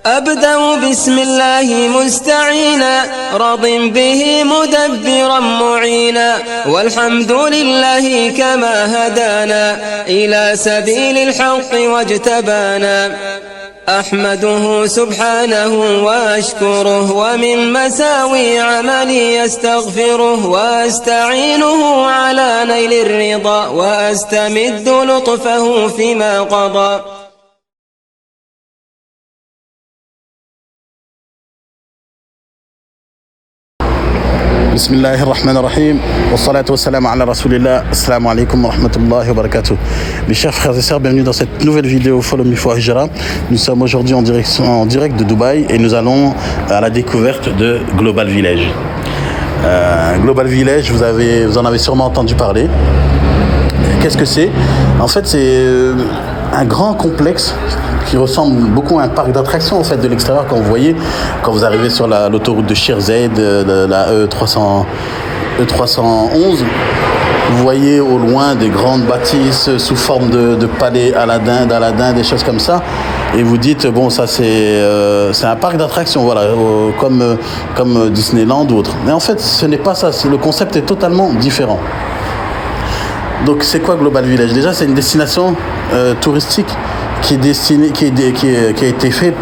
أبدأ بسم الله مستعينا راض به مدبرا معينا والحمد لله كما هدانا إلى سبيل الحق واجتبانا أحمده سبحانه وأشكره ومن مساوي عملي أستغفره وأستعينه على نيل الرضا وأستمد لطفه فيما قضى. بسم الله الرحمن الرحيم والصلاة والسلام على رسول الله. Assalamu alaikum wa rahmatullahi wa barakatuh. Mes chers frères et sœurs, bienvenue dans cette nouvelle vidéo Follow Me for Hijra. Nous sommes aujourd'hui en direct de Dubaï et nous allons à la découverte de Global Village. Global Village, vous en avez sûrement entendu parler. Qu'est-ce que c'est? En fait, c'est un grand complexe qui ressemble beaucoup à un parc d'attractions en fait de l'extérieur. Quand vous arrivez sur l'autoroute de Sherzade, la E311, vous voyez au loin des grandes bâtisses sous forme de palais d'Aladin, des choses comme ça, et vous dites bon, ça c'est un parc d'attractions, voilà, comme Disneyland ou autre. Mais en fait, ce n'est pas ça. Le concept est totalement différent. Donc c'est quoi Global Village? Déjà, c'est une destination touristique qui a été fait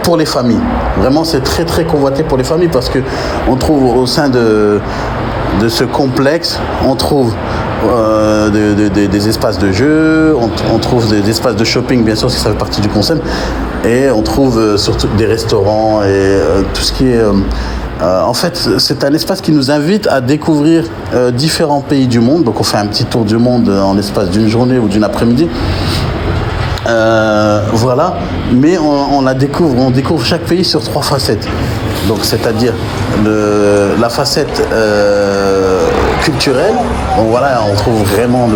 pour les familles. Vraiment, c'est très très convoité pour les familles parce que on trouve au sein de ce complexe, on trouve des espaces de jeu, on trouve des espaces de shopping, bien sûr, parce que ça fait partie du concept, et on trouve surtout des restaurants et tout ce qui est... en fait, c'est un espace qui nous invite à découvrir différents pays du monde. Donc on fait un petit tour du monde en l'espace d'une journée ou d'une après-midi. Voilà, mais on découvre chaque pays sur 3 facettes. Donc c'est-à-dire la facette culturelle. Donc voilà, on trouve vraiment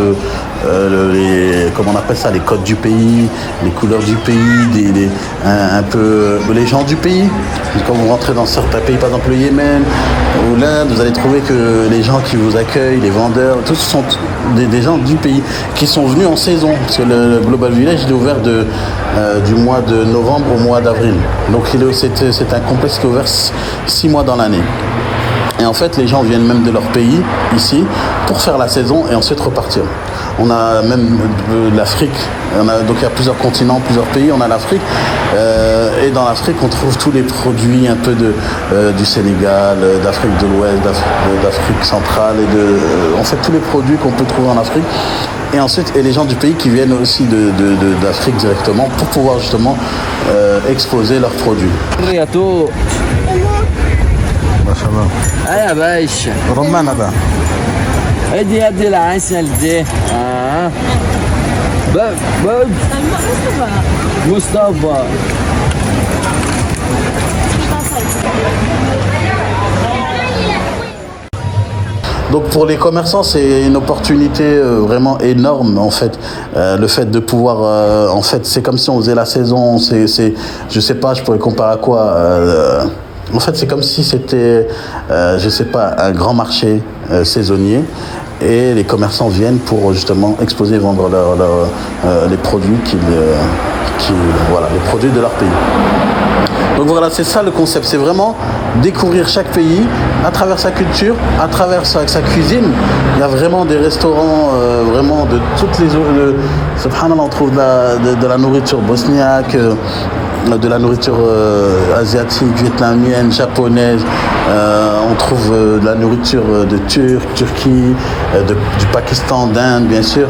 comment on appelle ça, les codes du pays, les couleurs du pays, un peu les gens du pays. Quand vous rentrez dans certains pays, par exemple le Yémen ou l'Inde, vous allez trouver que les gens qui vous accueillent, les vendeurs, tous sont des gens du pays qui sont venus en saison, parce que le Global Village il est ouvert du mois de novembre au mois d'avril. Donc c'est un complexe qui est ouvert 6 mois dans l'année. Et en fait, les gens viennent même de leur pays, ici, pour faire la saison et ensuite repartir. On a même l'Afrique, donc il y a plusieurs continents, plusieurs pays, on a l'Afrique. Et dans l'Afrique, on trouve tous les produits un peu du Sénégal, d'Afrique de l'Ouest, d'Afrique centrale, en fait tous les produits qu'on peut trouver en Afrique. Et ensuite, les gens du pays qui viennent aussi d'Afrique directement pour pouvoir justement exposer leurs produits. يا باشا رمان هذا ادي العسل دي باب مصطفى. Donc pour les commerçants, c'est une opportunité vraiment énorme en fait. Le fait de pouvoir, en fait, c'est comme si on faisait la saison. Je sais pas, je pourrais comparer à quoi. En fait, c'est comme si c'était, je sais pas, un grand marché saisonnier, et les commerçants viennent pour justement exposer et vendre les produits les produits de leur pays. Donc voilà, c'est ça le concept, c'est vraiment découvrir chaque pays à travers sa culture, à travers sa cuisine. Il y a vraiment des restaurants, vraiment de toutes les... Subhanallah, on trouve de la nourriture bosniaque, de la nourriture asiatique, vietnamienne, japonaise. On trouve de la nourriture de Turquie, du Pakistan, d'Inde, bien sûr.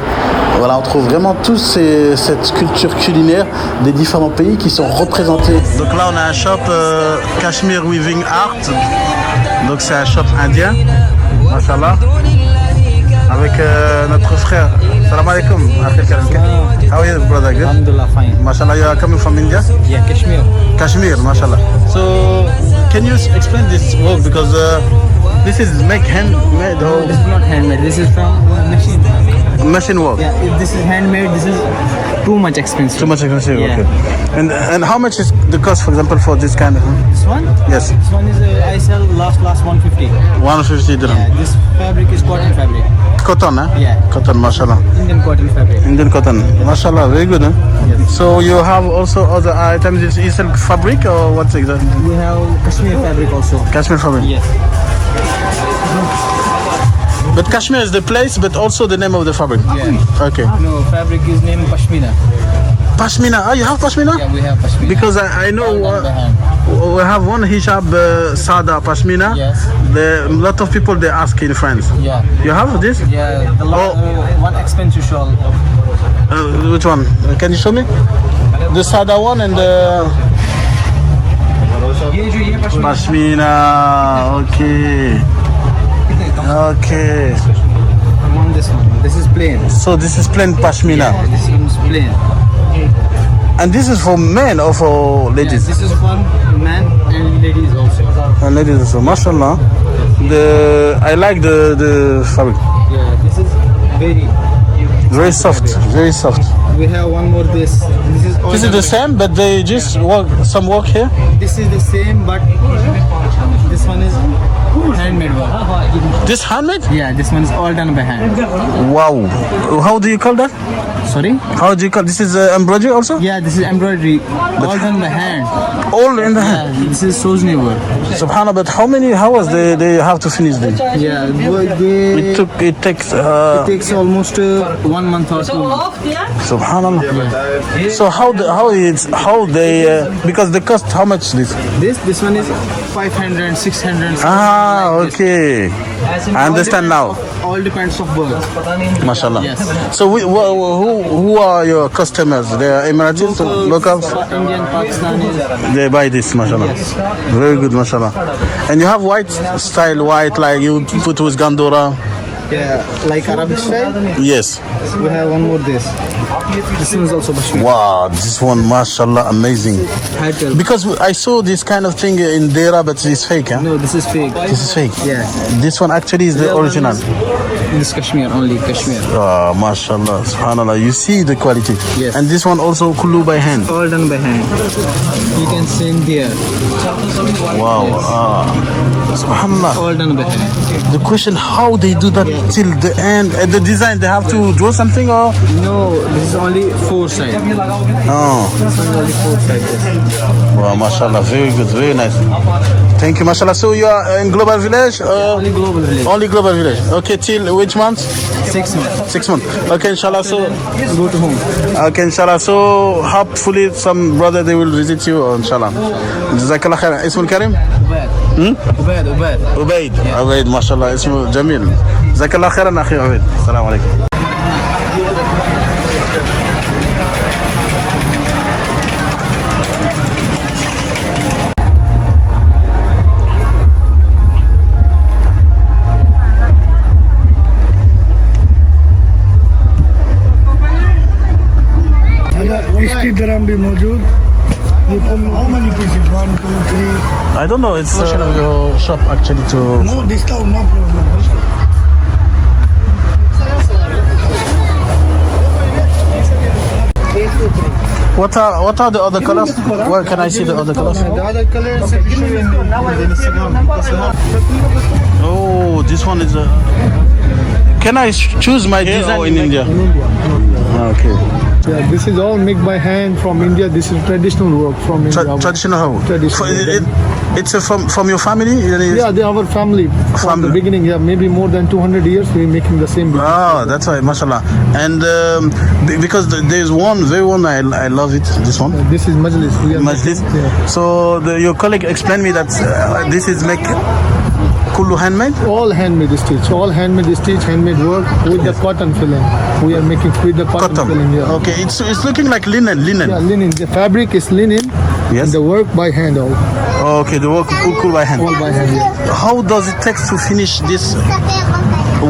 Voilà, on trouve vraiment toute cette culture culinaire des différents pays qui sont représentés. Donc là, on a un shop Kashmir Weaving Art. Donc c'est un shop indien, mashallah, avec notre frère. Salam alaikum. How are you, brother? Good? Alhamdulillah, fine. Mashallah, you are coming from India? Yeah, Kashmir. Kashmir, mashallah. So, can you explain this work? Because this is handmade. No, this is not handmade. This is from machine. Machine work. Yeah, if this is handmade, this is too much expensive. Too much expensive. Yeah. Okay. And how much is the cost, for example, for this kind of? This one? Yes. This one is I sell last 150. 150 dirham. Yeah, this fabric is cotton fabric. Cotton, huh? Yeah. Cotton, mashallah. Indian cotton fabric. Indian cotton, mashallah, very good, huh? Yes. So you have also other items. Is silk fabric or what's exactly? We have Kashmir fabric also. Kashmir fabric. Yes. But Kashmir is the place, but also the name of the fabric. Yeah. Okay. No, fabric is named Pashmina. Pashmina. Oh, you have Pashmina? Yeah, we have Pashmina. Because I know All done by hand. we have one hijab Sada Pashmina. Yes. A lot of people they ask in France. Yeah. You have this? Yeah, one expensive shawl. Which one? Can you show me? The Sada one and the Pashmina. Okay. Okay. I want this one. This is plain. So this is plain Pashmina. Yeah, this one is plain. And this is for men or for Yeah, ladies? this is for men and ladies also. And ladies also. MashaAllah. I like the fabric. Yeah, this is Very soft. Very soft. We have one more this. This is the same, but they just work here. This is the same, but this one is handmade work. This handmade? Yeah, this one is all done by hand. Wow. How do you call that? Sorry? How do you call this? Is embroidery also? Yeah, this is embroidery, all done by hand. All in the hand. Yeah, this is Sozni work. Subhanallah. But how many hours they have to finish this? Yeah, It takes. it takes almost 1 month or 2 months. Subhanallah. So how they because the cost how much this? This one is 500, 600. Ah, okay. I understand now. All depends of work. MashaAllah. Yes. So who are your customers? They are Emiratis, locals? Indian, Pakistani. They buy this, mashallah. Yes. Very good, mashallah. And you have white style, white like you put with Gandora? Yeah, like Arabic style. Yes. We have one more this. This one is also Bashmir. Wow, this one, mashallah, amazing. Because I saw this kind of thing in Dera, but it's fake, huh? No, this is fake. This is fake. Yeah. This one actually is the original. This Kashmir, only Kashmir. Ah, mashallah, subhanallah. You see the quality. Yes. And this one also kullu by hand. All done by hand. You can see in there. Wow. Subhanallah. All done by hand. The question, how they do that till the end? The design, they have to draw something or? No, this is only 4 sides. Oh. This one is only 4 sides. Wow, mashallah, very good, very nice. Thank you, mashallah. So you are in Global Village? Only global village. Only Global Village. Okay, till which month? 6 months. 6 months. Okay, inshallah. So Go to home. okay, inshallah. So hopefully some brother they will visit you, inshallah. Jazakallah khair. Ismul Karim? Ubaid. Ubaid. Ubaid, mashallah. Ismu Jamil. Jazakallah khairan, akhi Ubaid. Assalamu alaikum. इसकी दरम भी मौजूद ये how many pieces 1 2 3 I don't know. It's your shop actually to. no discount no problem What are the other colors? Where can I see the other colors? The other colors are showing in Instagram. Oh, this one is a. Can I choose my design in India? Okay. yeah this is all made by hand from India this is traditional work from India Traditional how? Traditional. It's from your family? yeah they are our family from Family. the beginning yeah maybe more than 200 years we're making the same business. Oh, that's why, mashallah. And because there's one, very one, I love it, this one. This is Majlis we are Majlis. making- yeah. So your colleague explained me that this is make kullu handmade? all handmade stitch handmade work with the cotton filling we are making with the cotton filling yeah. Okay, it's looking like linen. Yeah, linen. The fabric is linen. Yes. And the work by hand all. Okay, the work cool by hand. All by hand. Yeah. How does it take to finish this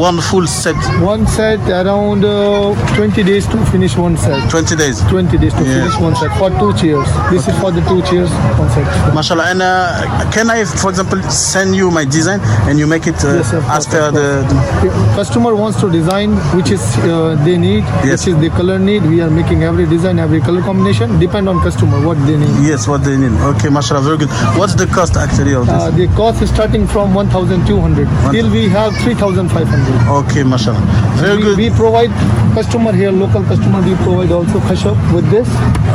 one full set? One set around 20 days to finish one set. 20 days. 20 days to Yeah. finish one set for 2 chairs. This is for the 2 chairs one set. Mashallah. And can I, for example, send you my design and you make it Yes, of as course, per of the? Customer wants to design which is they need, Yes. which is the color need. We are making every design, every color combination. Depend on customer what they need. Yes, what they need. Okay, mashallah, very good. What's the cost actually of this? The cost is starting from 1,200 till we have 3,500. alhamdulillah. Okay, mashallah. Very good. We provide customer here, local customer. We provide also khashab with this.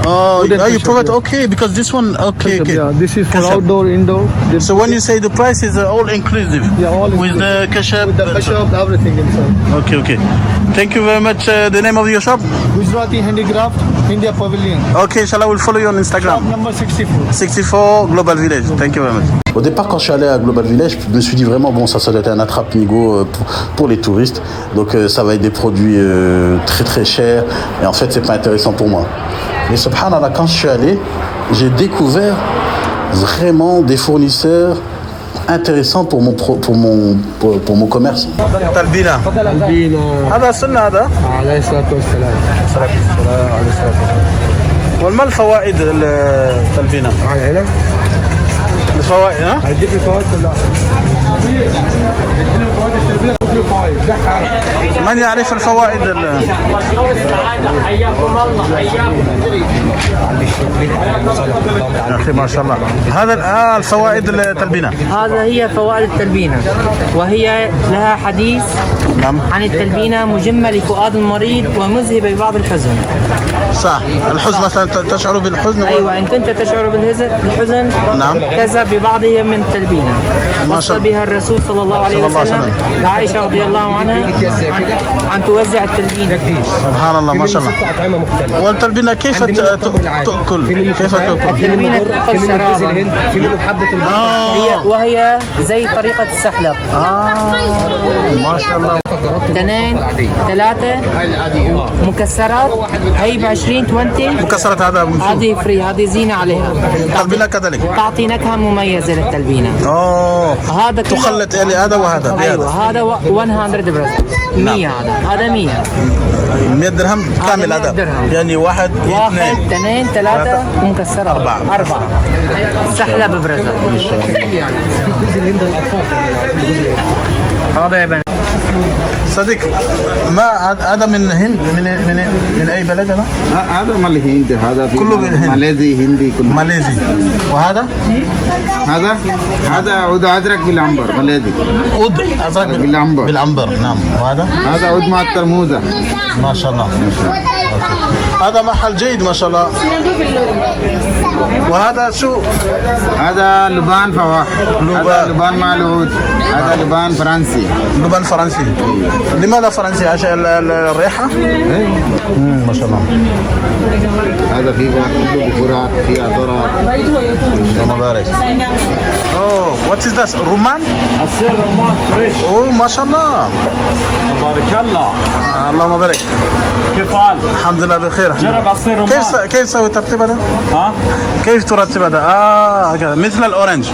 Oh, Wooden you khashab, provide yeah. okay because this one okay. Khashab, Okay. yeah, this is for Khashab. outdoor, indoor. This So when you say the price is all inclusive. Yeah, all with the inclusive. kashab. with the khashab, everything inside. Okay, okay. Thank you very much. The name of your shop? Gujarati Handicraft, India Pavilion. Okay, inshallah, we'll follow you on Shop Instagram. number 64. 64 Global Village. Thank you very much. Au départ, quand je suis allé à Global Village, je me suis dit vraiment, bon, ça doit être un attrape-nigo pour les touristes. Donc, ça va être des produits très très chers. Et en fait, c'est pas intéressant pour moi. Mais subhanallah, quand je suis allé, j'ai découvert vraiment des fournisseurs intéressants pour mon commerce. Talbina. هذا سنة هذا. عليه الصلاة والسلام. وما الفوائد التلبينة؟ هنا الفوائد ها؟ هديك الفوائد كلها. من يعرف الفوائد يا أخي ما شاء الله. هذا الفوائد التلبينة. هذا هي فوائد التلبينة، وهي لها حديث نعم. عن التلبينة مجمة لفؤاد المريض ومذهبة ببعض الحزن. صح. الحزن مثلا تشعر بالحزن. أيوة، إن كنت تشعر بالحزن نعم. كذا ببعضها من التلبينة. ما وصى شاء الله. بها الرسول صلى الله عليه وسلم لعائشة رضي الله عنها أن توزع التلبينة. سبحان الله ما شاء الله. والتلبينة كيف تأكل؟ كيف تأكل؟ التلبينة تؤكل شرابا وهي زي طريقة السحلب. ما شاء الله. 2 3 مكسرات هي ب 20 20. مكسرات هذه فري، هذه زينة عليها. التلبينة كذلك. تعطي نكهة مميزة للتلبينة. هذا تخلط يعني هذا وهذا. ايوه هذا 100 برازيل. 100 هذا 100 100 درهم كامل هذا. يعني 1 2 3 ومكسرات 4 سحلب ببرازيل. هذا يا بني صديق ما هذا من هند من اي بلد هذا؟ هذا مال الهند، هذا كله من الهند. ماليزي هندي كله. ماليزي. وهذا؟ هذا عود أزرق بالعنبر ماليزي. عود ازرق بالعنبر. بالعنبر نعم. وهذا؟ هذا عود معطر موزة. ما شاء الله. هذا محل جيد ما شاء الله. وهذا شو؟ هذا لبان فواح. هذا لبان مع العود. هذا لبان فرنسي. لبان فرنسي. لماذا فرنسي؟ عشان الريحة؟ ما شاء الله. هذا فيه كله بخورات، فيه عطرات. الله يبارك. اوه وات از ذات؟ رمان؟ عصير رمان فريش. اوه ما شاء الله. بارك الله. اللهم بارك. كيف حالك؟ الحمد لله بخير. جرب عصير رمان. كيف تسوي ترتيب هذا؟ ها؟ كيف ترتب هذا؟ هكذا مثل الاورنج.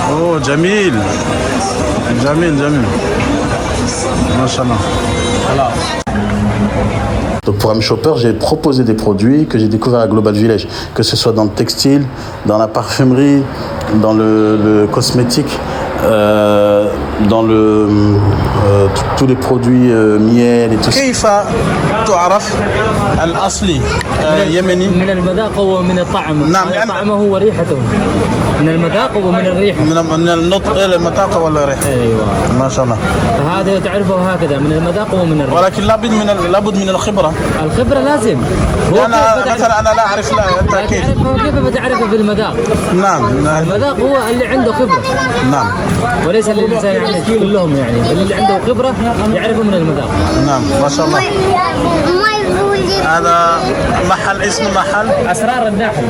اوه جميل جميل ما شاء الله. Donc pour Ami Shopper, j'ai proposé des produits que j'ai découverts à Global Village, que ce soit dans le textile, dans la parfumerie, dans le cosmétique, dans tous les produits miel et tout ça. كيف تعرف الأصلي يمني؟ من المذاق ومن الطعم. نعم. طعمه وريحته. من المذاق ومن الريحة. من النطق المذاق ولا الريحة. ايوه ما شاء الله. فهذا تعرفه هكذا من المذاق ومن الريحة. ولكن لابد من الخبرة. الخبرة لازم. أنا مثلا أنا لا أعرف التأكيد. كيف بتعرفه بالمذاق؟ نعم. المذاق هو اللي عنده خبرة. نعم. وليس الإنسان يعني كلهم يعني اللي عنده خبرة يعرفه من المذاق. نعم ما شاء الله. هذا محل اسم محل أسرار النحل.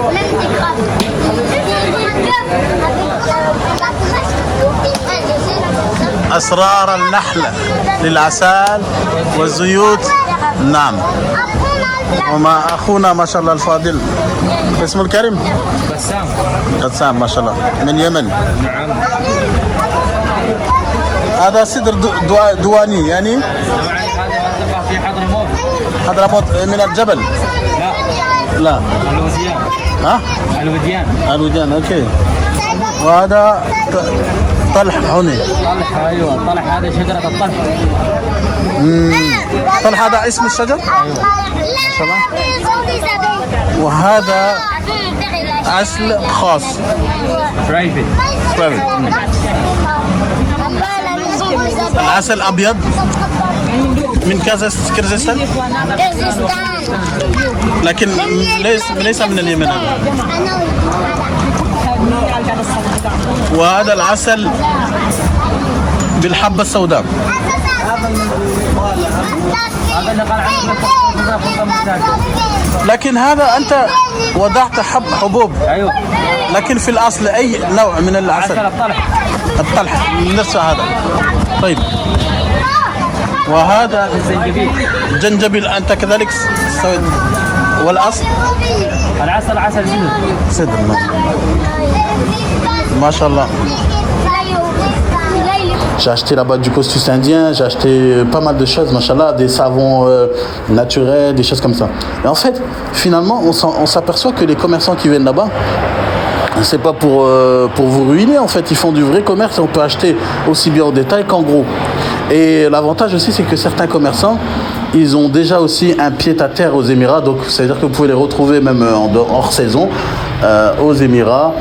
أسرار النحل للعسل والزيوت. نعم. وما أخونا ما شاء الله الفاضل اسمه الكريم قسام ما شاء الله من يمن. نعم. هذا صدر دواني يعني هذا في حضرموت من الجبل. لا الوديان. ها الوديان اوكي. وهذا طلح هنا. طلح ايوه طلح، هذا شجرة الطلح. طلح هذا اسم الشجر. ايوه ما شاء الله. وهذا عسل خاص. برايفت. العسل أبيض من كازاخستان لكن ليس من اليمن هذا. وهذا العسل بالحبة السوداء. لكن هذا أنت وضعت حبوب. ايوه لكن في الأصل أي نوع من العسل؟ الطلح نفس هذا. طيب وهذا جنجبيل أنت كذلك سويت. والأصل العسل عسل سدر. ما شاء الله. J'ai acheté là-bas du costus indien, j'ai acheté pas mal de choses, machallah, des savons naturels, des choses comme ça. Et en fait, finalement, on s'aperçoit que les commerçants qui viennent là-bas, c'est pas pour vous ruiner, en fait, ils font du vrai commerce et on peut acheter aussi bien au détail qu'en gros. Et l'avantage aussi, c'est que certains commerçants, ils ont déjà aussi un pied-à-terre aux Émirats, donc c'est-à-dire que vous pouvez les retrouver même hors saison, aux Émirats,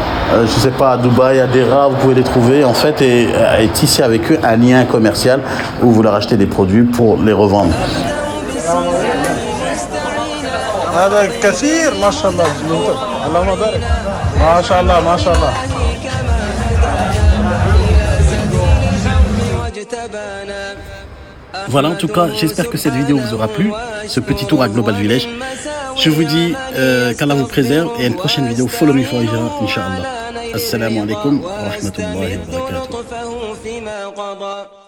je sais pas, à Dubaï, à Dera, vous pouvez les trouver en fait et tisser avec eux un lien commercial où vous leur achetez des produits pour les revendre. هذا كثير ما شاء الله اللهم بارك ما شاء الله ما شاء الله. Voilà, en tout cas, j'espère que cette vidéo vous aura plu, ce petit tour à Global Village. Je vous dis qu'Allah vous préserve et à une prochaine vidéo. Follow me for Hijra, Inch'Allah. Assalamu alaikum wa rahmatullahi wa barakatuh.